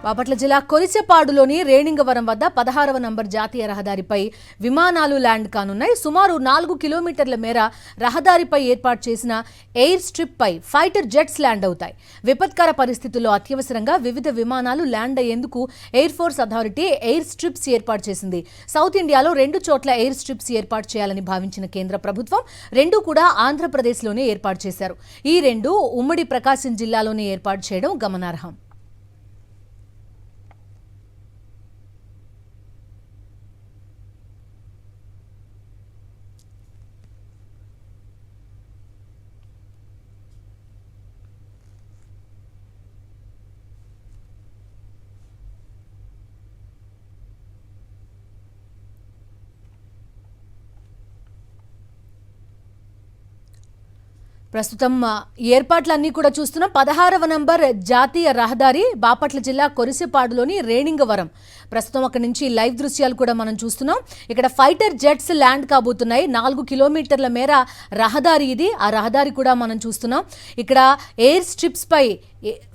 బాపట్ల జిల్లా కొరిచెపాడులోని రేణింగవరం వద్ద 16వ నంబర్ జాతీయ రహదారిపై విమానాలు ల్యాండ్ కానున్నాయి. సుమారు 4 కిలోమీటర్ల మేర రహదారిపై ఏర్పాటు చేసిన ఎయిర్ స్ట్రిప్ పై ఫైటర్ జెట్స్ ల్యాండ్ అవుతాయి. విపత్కర పరిస్థితుల్లో అత్యవసరంగా వివిధ విమానాలు ల్యాండ్ అయ్యేందుకు air force authority air strips ఏర్పాటు చేసింది. సౌత్ ఇండియాలో 2 చోట్ల ఎయిర్ స్ట్రిప్స్ ఏర్పాటు చేయాలని భావించిన కేంద్ర ప్రభుత్వం 2 కూడా ఆంధ్రప్రదేశ్లోనే ఏర్పాటు చేశారు. ఈ 2 ఉమ్మడి ప్రకాశం జిల్లాలోనే ఏర్పాటు చేయడం గమనార్హం. ప్రస్తుతం ఏర్పాట్లన్నీ కూడా చూస్తున్నాం. 16వ నంబర్ జాతీయ రహదారి బాపట్ల జిల్లా కొరిసెపాడులోని రేణింగవరం. ప్రస్తుతం అక్కడి నుంచి లైవ్ దృశ్యాలు కూడా మనం చూస్తున్నాం. ఇక్కడ ఫైటర్ జెట్స్ ల్యాండ్ కాబోతున్నాయి. 4 కిలోమీటర్ల మేర రహదారి ఇది. ఆ రహదారి కూడా మనం చూస్తున్నాం. ఇక్కడ ఎయిర్ స్ట్రిప్స్ పై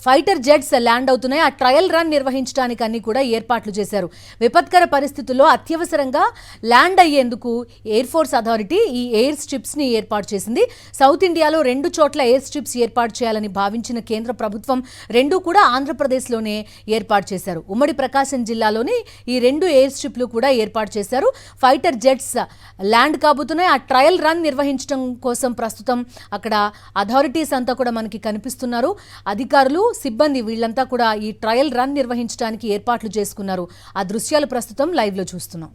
ఫైటర్ జెట్స్ ల్యాండ్ అవుతున్నాయి. ఆ ట్రయల్ రన్ నిర్వహించడానికి అన్ని కూడా ఏర్పాట్లు చేశారు. విపత్కర పరిస్థితుల్లో అత్యవసరంగా ల్యాండ్ అయ్యేందుకు ఎయిర్ ఫోర్స్ అథారిటీ ఈ ఎయిర్ స్ట్రిప్స్ ని ఏర్పాటు చేసింది. సౌత్ ఇండియాలో 2 చోట్ల ఎయిర్ స్ట్రిప్స్ ఏర్పాటు చేయాలని భావించిన కేంద్ర ప్రభుత్వం 2 కూడా ఆంధ్రప్రదేశ్లోనే ఏర్పాటు చేశారు. ఉమ్మడి ప్రకాశం జిల్లాలోని ఈ 2 ఎయిర్ స్ట్రిప్లు కూడా ఏర్పాటు చేశారు. ఫైటర్ జెట్స్ ల్యాండ్ కాబోతున్నాయి. ఆ ట్రయల్ రన్ నిర్వహించడం కోసం ప్రస్తుతం అక్కడ అథారిటీస్ అంతా కూడా మనకి కనిపిస్తున్నారు. అధికారులు, సిబ్బంది వీళ్ళంతా కూడా ఈ ట్రయల్ రన్ నిర్వహించడానికి ఏర్పాట్లు చేసుకున్నారు. ఆ దృశ్యాలు ప్రస్తుతం లైవ్ లో చూస్తున్నాం.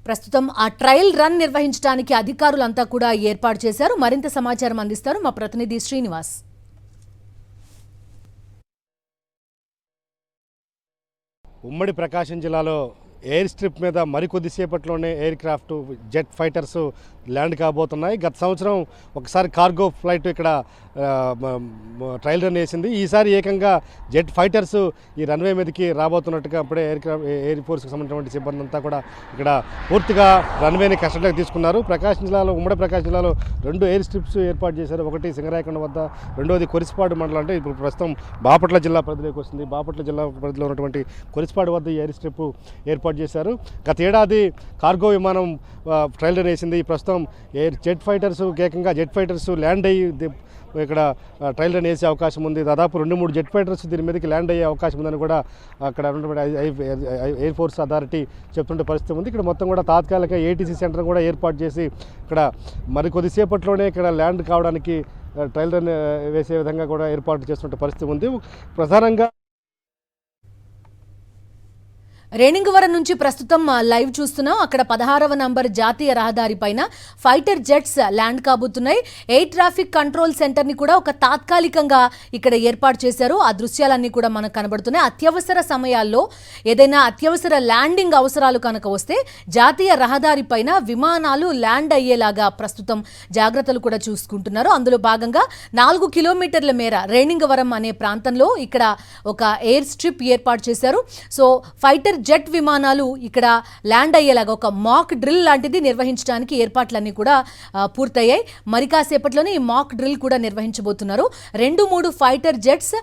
ప్రస్తుతం ఆ ట్రయల్ రన్ నిర్వహించడానికి అధికారులంతా కూడా ఏర్పాటు చేశారు. మరింత సమాచారం అందిస్తారు మా ప్రతినిధి శ్రీనివాస్. ఉమ్మడి ప్రకాశం జిల్లాలో ఎయిర్ స్ట్రిప్ మీద మరికొద్దిసేపట్లోనే aircraft jet fighters land కాబోతున్నాయి. గత సంవత్సరం ఒకసారి కార్గో ఫ్లైట్ ఇక్కడ ట్రయల్ రన్ వేసింది. ఈసారి ఏకంగా జెట్ ఫైటర్స్ ఈ రన్వే మీదకి రాబోతున్నట్టుగా అప్పుడే ఎయిర్ ఫోర్స్కి సంబంధించినటువంటి సిబ్బంది అంతా కూడా ఇక్కడ పూర్తిగా రన్వేని కస్టడీలోకి తీసుకున్నారు. ప్రకాశం జిల్లాలో, ఉమ్మడి ప్రకాశం జిల్లాలో 2 ఎయిర్ స్ట్రిప్స్ ఏర్పాటు చేశారు. ఒకటి సింగరాయకొండ వద్ద, రెండోది కొరిసెపాడు మండలం. అంటే ఇప్పుడు ప్రస్తుతం బాపట్ల జిల్లా పరిధిలోకి వస్తుంది. బాపట్ల జిల్లా పరిధిలో ఉన్నటువంటి కొరిసెపాడు వద్ద ఈ ఎయిర్ స్ట్రిప్ ఏర్పాటు చేశారు. గత ఏడాది కార్గో విమానం ట్రయల్ రన్ వేసింది. ప్రస్తుతం జెట్ ఫైటర్స్, ఏకంగా జెట్ ఫైటర్స్ ల్యాండ్ అయ్యి ఇక్కడ ట్రయల్ రన్ వేసే అవకాశం ఉంది. దాదాపు 2-3 జెట్ ఫైటర్స్ దీని మీదకి ల్యాండ్ అయ్యే అవకాశం ఉందని కూడా అక్కడ ఉన్నటువంటి ఎయిర్ ఫోర్స్ అథారిటీ చెప్తుండే పరిస్థితి ఉంది. ఇక్కడ మొత్తం కూడా తాత్కాలిక ఏటీసీ సెంటర్ కూడా ఏర్పాటు చేసి ఇక్కడ మరి కొద్దిసేపట్లోనే ఇక్కడ ల్యాండ్ కావడానికి ట్రయల్ రన్ వేసే విధంగా కూడా ఏర్పాటు చేస్తున్న పరిస్థితి ఉంది. ప్రధానంగా రేణింగవరం నుంచి ప్రస్తుతం లైవ్ చూస్తున్నాం. అక్కడ 16వ నంబర్ జాతీయ రహదారి పైన ఫైటర్ జెట్స్ ల్యాండ్ కాబోతున్నాయి. ఎయిర్ ట్రాఫిక్ కంట్రోల్ సెంటర్ ని కూడా ఒక తాత్కాలికంగా ఇక్కడ ఏర్పాటు చేశారు. ఆ దృశ్యాలన్నీ కూడా మనకు కనబడుతున్నాయి. అత్యవసర సమయాల్లో ఏదైనా అత్యవసర ల్యాండింగ్ అవసరాలు కనుక వస్తే జాతీయ రహదారి పైన విమానాలు ల్యాండ్ అయ్యేలాగా ప్రస్తుతం జాగ్రత్తలు కూడా చూసుకుంటున్నారు. అందులో భాగంగా 4 కిలోమీటర్ల మేర రేణింగవరం అనే ప్రాంతంలో ఇక్కడ ఒక ఎయిర్ స్ట్రిప్ ఏర్పాటు చేశారు. సో ఫైటర్ జెట్ విమానాలు ఇక్కడ ల్యాండ్ అయ్యేలాగా ఒక మాక్ డ్రిల్ లాంటిది నిర్వహించడానికి ఏర్పాట్లన్నీ కూడా పూర్తయ్యాయి. మరి కాసేపట్లోనే ఈ మాక్ డ్రిల్ కూడా నిర్వహించబోతున్నారు. 2-3 ఫైటర్ జెట్స్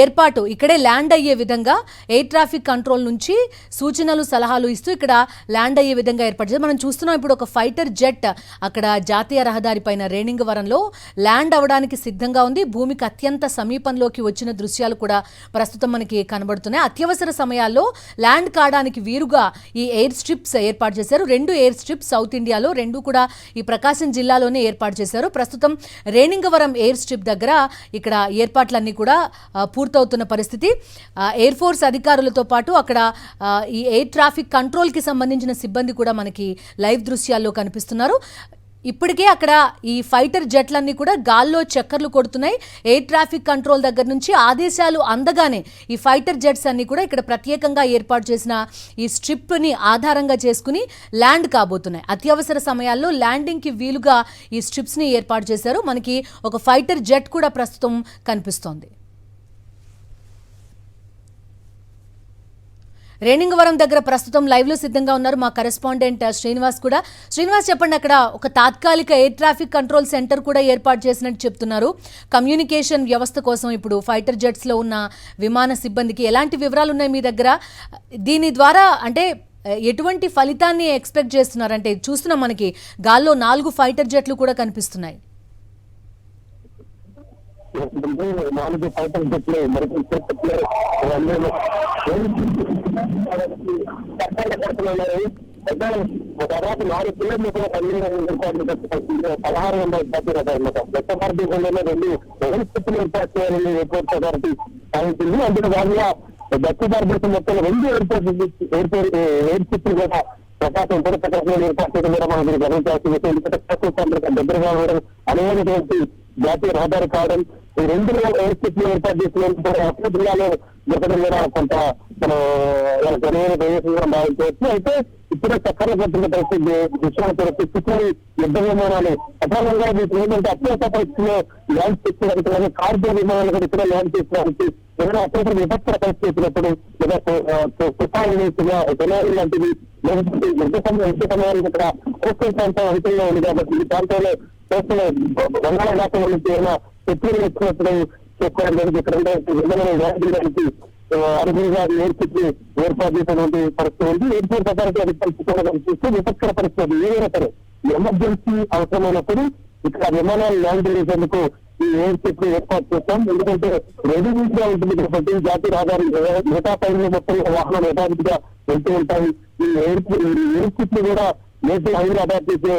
ఏర్పాటు ఇక్కడే ల్యాండ్ అయ్యే విధంగా ఎయిర్ ట్రాఫిక్ కంట్రోల్ నుంచి సూచనలు, సలహాలు ఇస్తూ ఇక్కడ ల్యాండ్ అయ్యే విధంగా ఏర్పాటు చేశారు. మనం చూస్తున్నాం ఇప్పుడు ఒక ఫైటర్ జెట్ అక్కడ జాతీయ రహదారి పైన రేణింగవరంలో ల్యాండ్ అవ్వడానికి సిద్ధంగా ఉంది. భూమికి అత్యంత సమీపంలోకి వచ్చిన దృశ్యాలు కూడా ప్రస్తుతం మనకి కనబడుతున్నాయి. అత్యవసర సమయాల్లో ల్యాండ్ కావడానికి వీరుగా ఈ ఎయిర్ స్ట్రిప్స్ ఏర్పాటు చేశారు. 2 ఎయిర్ స్ట్రిప్స్ సౌత్ ఇండియాలో, 2 కూడా ఈ ప్రకాశం జిల్లాలోనే ఏర్పాటు చేశారు. ప్రస్తుతం రేణింగవరం ఎయిర్ స్ట్రిప్ దగ్గర ఇక్కడ ఏర్పాట్లన్నీ కూడా పూర్తవుతున్న పరిస్థితి. ఎయిర్ ఫోర్స్ అధికారులతో పాటు అక్కడ ఈ ఎయిర్ ట్రాఫిక్ కంట్రోల్కి సంబంధించిన సిబ్బంది కూడా మనకి లైవ్ దృశ్యాల్లో కనిపిస్తున్నారు. ఇప్పటికే అక్కడ ఈ ఫైటర్ జెట్లన్నీ కూడా గాల్లో చక్కర్లు కొడుతున్నాయి. ఎయిర్ ట్రాఫిక్ కంట్రోల్ దగ్గర నుంచి ఆదేశాలు అందగానే ఈ ఫైటర్ జెట్స్ అన్ని కూడా ఇక్కడ ప్రత్యేకంగా ఏర్పాటు చేసిన ఈ స్ట్రిప్ని ఆధారంగా చేసుకుని ల్యాండ్ కాబోతున్నాయి. అత్యవసర సమయాల్లో ల్యాండింగ్కి వీలుగా ఈ స్ట్రిప్స్ని ఏర్పాటు చేశారు. మనకి ఒక ఫైటర్ జెట్ కూడా ప్రస్తుతం కనిపిస్తోంది. రేణింగవరం దగ్గర ప్రస్తుతం లైవ్ లో సిద్ధంగా ఉన్నారు మా కరెస్పాండెంట్ శ్రీనివాస్ కూడా. శ్రీనివాస్, చెప్పండి, అక్కడ ఒక తాత్కాలిక ఎయిర్ ట్రాఫిక్ కంట్రోల్ సెంటర్ కూడా ఏర్పాటు చేసినట్టు చెప్తున్నారు. కమ్యూనికేషన్ వ్యవస్థ కోసం ఇప్పుడు ఫైటర్ జెట్స్ లో ఉన్న విమాన సిబ్బందికి ఎలాంటి వివరాలు ఉన్నాయి మీ దగ్గర? దీని ద్వారా అంటే ఎటువంటి ఫలితాన్ని ఎక్స్పెక్ట్ చేస్తున్నారు? అంటే చూస్తున్నాం మనకి గాల్లో 4 ఫైటర్ జెట్లు కూడా కనిపిస్తున్నాయి. నాలుగు ఫైటర్ జెట్లు మరి దాదాపు 4 కిలోమీటర్ల 1600 అనమాట. దక్షిణ భారతదేశంలోనే 2 ఎయిర్‌స్ట్రిప్లు ఏర్పాటు చేయాలని ఎయిర్పోర్ట్ అథారిటీ సాధించింది. అందులో భాగంగా దక్షిణ భారతదేశం మొత్తం 2 ఎయిర్‌స్ట్రిప్లు కూడా ప్రకాశం ఏర్పాటు చేయడం కూడా మనం గమనించాల్సిన విషయం. ఎందుకంటే దగ్గరగా ఉండడం, అనేకటువంటి జాతీయ రహదారి కావడం, ఈ 2 ఎయిర్‌స్ట్రిప్లు ఏర్పాటు చేసినందుకు అప్పుడు జిల్లాలో దొరకడం కూడా కొంత మనం ప్రదేశం కూడా భావించవచ్చు. అయితే ఇప్పుడే చక్కర్లు పట్టిన పరిస్థితి విషయాలు పరిస్థితి యుద్ధ విమానాలు అకాలంగా వీటి ఏంటంటే అత్యవసర పరిస్థితిలో ల్యాండ్ చేసుకోవడానికి, కార్గో విమానాలు కూడా ఇక్కడ ల్యాండ్ చేసుకోవడానికి ఏదైనా అత్యవసర విపత్కర పరిస్థితి వచ్చినప్పుడు లేదా తుఫాను సునామీ లాంటివి లేకపోతే యుద్ధ సమయానికి ఇక్కడ కోస్టల్ ప్రాంతం అధికంగా ఉంది కాబట్టి ఈ ప్రాంతంలో కోస్టల్ బంగాళాఖాతం నుంచి ఏమైనా శత్రువులు వచ్చినప్పుడు చేసుకోవడం జరిగింది. ఇక్కడ విమానానికి అనుగుణంగా ఎయిర్‌స్ట్రిప్లు ఏర్పాటు చేసినటువంటి పరిస్థితి ఉంది. ఎయిర్పోర్ట్ అథారిటీ అధికారులు చూస్తే విపత్కర పరిస్థితి ఏదైనా సరే ఎమర్జెన్సీ అవసరమైనప్పుడు ఇక్కడ విమానాలు ల్యాండ్ చేసేందుకు ఈ ఎయిర్‌స్ట్రిప్లు ఏర్పాటు చేస్తాం. ఎందుకంటే రెడీగా ఉంటుంది కాబట్టి జాతీయ రహదారి 105 మొత్తం వాహనాలు యథావిధిగా వెళ్తూ ఉంటాయి. ఈ ఎయిర్‌స్ట్రిప్లు కూడా నేషనల్ హైవే అథారిటీకి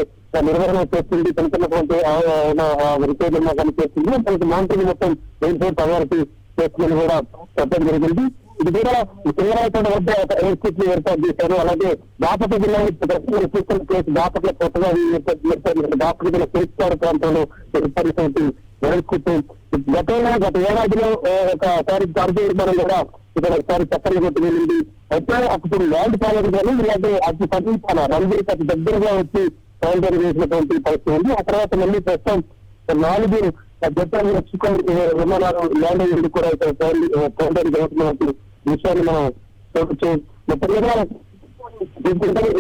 నిర్వహణ చేస్తుంది. తనకున్నటువంటి రిపేర్లు కనిపిస్తుంది. తనకి మాంటూన్ మొత్తం ఎయిర్పోర్ట్ అథారిటీ చేస్తుందని కూడా చెప్పడం జరిగింది. ఇది కూడా సింగరాయకొండ వద్ద ఒక ఎయిర్‌స్ట్రిప్లు ఏర్పాటు చేశారు. అలాగే బాపట్ల జిల్లాలో చూస్తున్న ప్లేస్ బాపట్ల కొత్తగా బాపట్ల జిల్లా కేసీఆర్ ప్రాంతంలో ఏర్పడినటువంటి ఎయిర్‌స్ట్రిప్ గత ఏడాదిలో ఒకసారి కార్గో విమానం కూడా ఇక్కడ ఒకసారి చక్కర్లు కొట్టి వెళ్ళింది. అయితే అప్పుడు ల్యాండ్ కాలేదు కానీ ఇలాంటి అతి సమీపాన రంగులకి అతి దగ్గరగా వచ్చి సౌందర్యం చేసినటువంటి పరిస్థితి ఉంది. ఆ తర్వాత మళ్ళీ ప్రస్తుతం 4 జపాన్ మెక్సికన్ విమానాలు ల్యాండ్ అయ్యేందుకు కూడా సౌందర్యం జరుగుతున్నటువంటి విషయాన్ని మనం చూడవచ్చు.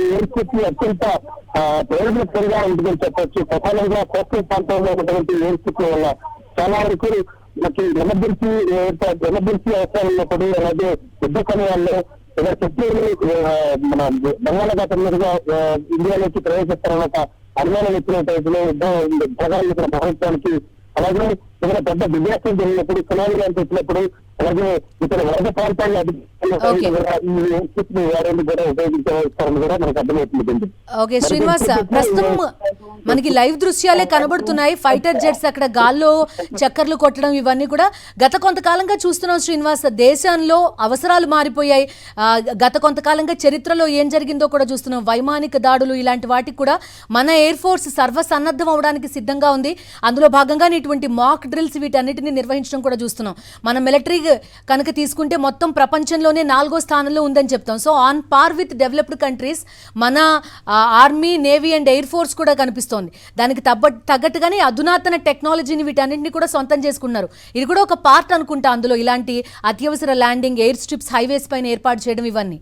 ఎయిర్‌స్ట్రిప్ అత్యంత ప్రయోజనకరంగా ఉంటుందని చెప్పొచ్చు. ప్రధానంగా కోస్టల్ ప్రాంతంలో ఉన్నటువంటి ఎయిర్‌స్ట్రిప్ల వల్ల చాలా వరకు మనకి ఎమర్జెన్సీ అవసరాలు ఉన్నప్పుడు, అలాగే యుద్ధ సమయాల్లో ఏదైనా శత్రువులు మన బంగాళాఖాతం మీదుగా ఇండియాలోకి ప్రవేశిస్తారన్న అనుమానం వచ్చిన టైపులో యుద్ధం ప్రజలను ఇక్కడ భావించడానికి, అలాగే ఏదైనా పెద్ద డిజాస్టర్ జరిగినప్పుడు, సునామీ లాంటి వచ్చినప్పుడు, అలాగే ఇక్కడ వరద ప్రాంతాల్లో ఓకే శ్రీనివాస్, ప్రస్తుతం మనకి లైవ్ దృశ్యాలే కనబడుతున్నాయి. ఫైటర్ జెట్స్ అక్కడ గాల్లో చక్కర్లు కొట్టడం ఇవన్నీ కూడా గత కొంతకాలంగా చూస్తున్నాం శ్రీనివాస్. దేశంలో అవసరాలు మారిపోయాయి. గత కొంతకాలంగా చరిత్రలో ఏం జరిగిందో కూడా చూస్తున్నాం. వైమానిక దాడులు ఇలాంటి వాటికి కూడా మన ఎయిర్ ఫోర్స్ సర్వసన్నద్ధం అవడానికి సిద్ధంగా ఉంది. అందులో భాగంగానే ఇటువంటి మాక్ డ్రిల్స్ వీటన్నిటిని నిర్వహించడం కూడా చూస్తున్నాం. మన మిలిటరీ కనుక తీసుకుంటే మొత్తం ప్రపంచంలోనే 4వ స్థానంలో ఉందని చెప్తాం. So on par with developed countries మన army, navy and air force కూడా కనిపిస్తోంది. దానికి తగ్గట్టుగానే అధునాతన టెక్నాలజీని వీటన్నింటినీ కూడా సొంతం చేసుకున్నారు. ఇది కూడా ఒక పార్ట్ అనుకుంటా అందులో, ఇలాంటి అత్యవసర ల్యాండింగ్, ఎయిర్ స్ట్రిప్స్ హైవేస్ పైన ఏర్పాటు చేయడం ఇవన్నీ.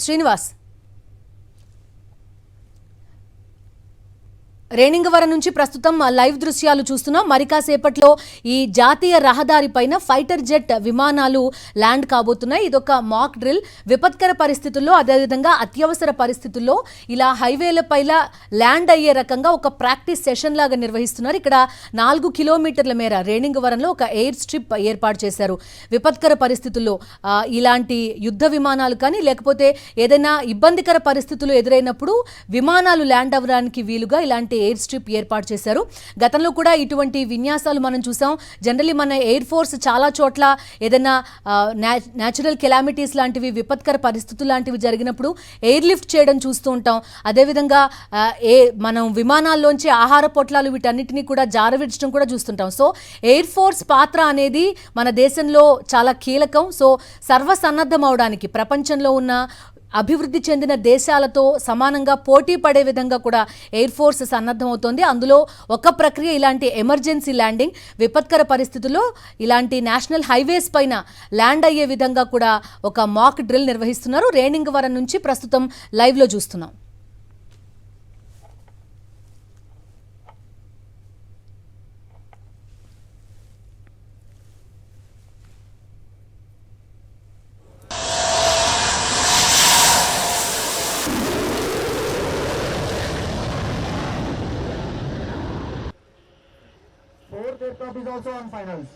శ్రీనివాస్, రేణింగవరం నుంచి ప్రస్తుతం లైవ్ దృశ్యాలు చూస్తున్నాం. మరి కాసేపట్లో ఈ జాతీయ రహదారి పైన ఫైటర్ జెట్ విమానాలు ల్యాండ్ కాబోతున్నాయి. ఇదొక మాక్ డ్రిల్. విపత్కర పరిస్థితుల్లో, అదేవిధంగా అత్యవసర పరిస్థితుల్లో ఇలా హైవేల పైన ల్యాండ్ అయ్యే రకంగా ఒక ప్రాక్టీస్ సెషన్ లాగా నిర్వహిస్తున్నారు. ఇక్కడ 4 కిలోమీటర్ల మేర రేణింగవరంలో ఒక ఎయిర్ స్ట్రిప్ ఏర్పాటు చేశారు. విపత్కర పరిస్థితుల్లో ఇలాంటి యుద్ధ విమానాలు కానీ లేకపోతే ఏదైనా ఇబ్బందికర పరిస్థితులు ఎదురైనప్పుడు విమానాలు ల్యాండ్ అవ్వడానికి వీలుగా ఇలాంటి ఎయిర్ స్ట్రిప్ ఏర్పాటు చేశారు. గతంలో కూడా ఇటువంటి విన్యాసాలు మనం చూసాం. జనరల్లీ మన ఎయిర్ ఫోర్స్ చాలా చోట్ల ఏదైనా న్యాచురల్ కెలామిటీస్ లాంటివి, విపత్కర పరిస్థితులు లాంటివి జరిగినప్పుడు ఎయిర్ లిఫ్ట్ చేయడం చూస్తూ ఉంటాం. అదేవిధంగా మనం విమానాల్లోంచి ఆహార పొట్లాలు వీటన్నిటినీ కూడా జారవిడ్చడం కూడా చూస్తుంటాం. సో ఎయిర్ ఫోర్స్ పాత్ర అనేది మన దేశంలో చాలా కీలకం. సో సర్వసన్నద్ధం అవడానికి ప్రపంచంలో ఉన్న అభివృద్ధి చెందిన దేశాలతో సమానంగా పోటీ పడే విధంగా కూడా ఎయిర్ ఫోర్స్ సన్నద్ధం అవుతోంది. అందులో ఒక ప్రక్రియ ఇలాంటి ఎమర్జెన్సీ ల్యాండింగ్. విపత్కర పరిస్థితుల్లో ఇలాంటి నేషనల్ హైవేస్ పైన ల్యాండ్ అయ్యే విధంగా కూడా ఒక మాక్ డ్రిల్ నిర్వహిస్తున్నారు. రేణింగవరం నుంచి ప్రస్తుతం లైవ్లో చూస్తున్నాం. Fourth aircraft is also on finals.